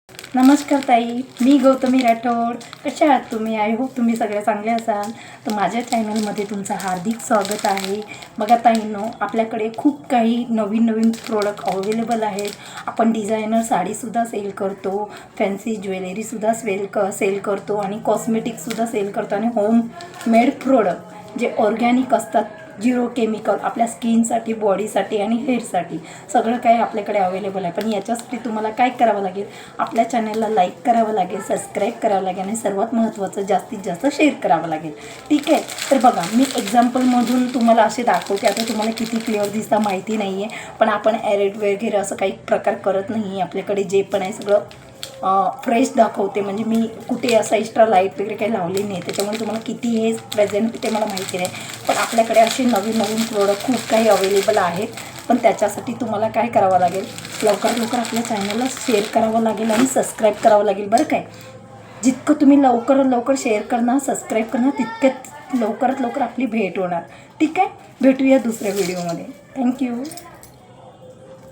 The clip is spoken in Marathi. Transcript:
नमस्कार ताई, मी गौतमी राठोड. कशा आहात तुम्ही? आय होप तुम्ही सगळे चांगले असाल. तर माझ्या चॅनलमध्ये तुमचं हार्दिक स्वागत आहे. बघा ताईंनो, आपल्याकडे खूप काही नवीन नवीन प्रोडक्ट अवेलेबल आहेत. आपण डिझायनर साडीसुद्धा सेल करतो, फॅन्सी ज्वेलरीसुद्धा सेल करतो आणि कॉस्मेटिकसुद्धा सेल करतो आणि होम मेड प्रोडक्ट जे ऑर्गॅनिक असतात, झिरो केमिकल, आपल्या स्किनसाठी, बॉडीसाठी आणि हेअरसाठी सगळं काही आपल्याकडे अवेलेबल आहे. पण याच्यासाठी तुम्हाला काय करावं लागेल? आपल्या चॅनलला लाईक करावं लागेल, सबस्क्राईब करावं लागेल आणि सर्वात महत्त्वाचं जास्तीत जास्त शेअर करावं लागेल. ठीक आहे. तर बघा, मी एक्झाम्पलमधून तुम्हाला असे दाखवते. आता तुम्हाला किती क्लिअर दिसता माहिती नाही आहे, पण आपण ॲरेट वगैरे असं काही प्रकार करत नाही आहे. आपल्याकडे जे पण आहे सगळं फ्रेश दाखवते. म्हणजे मी कुठे असं एक्स्ट्रा लाईट वगैरे काही लावली नाही, त्याच्यामुळे तुम्हाला किती हे प्रेझेंट ते मला माहिती नाही. पण आपल्याकडे असे नवीन नवीन प्रोडक्ट खूप काही अवेलेबल आहेत. पण त्याच्यासाठी तुम्हाला काय करावं लागेल? लवकर आपल्या चॅनलला शेअर करावं लागेल आणि सबस्क्राईब करावं लागेल. बरं काय? जितकं तुम्ही लवकर शेअर करणार, सबस्क्राईब करणार, तितक्यात लवकरात लवकर आपली भेट होणार. ठीक आहे. भेटूया दुसऱ्या व्हिडिओमध्ये. थँक्यू.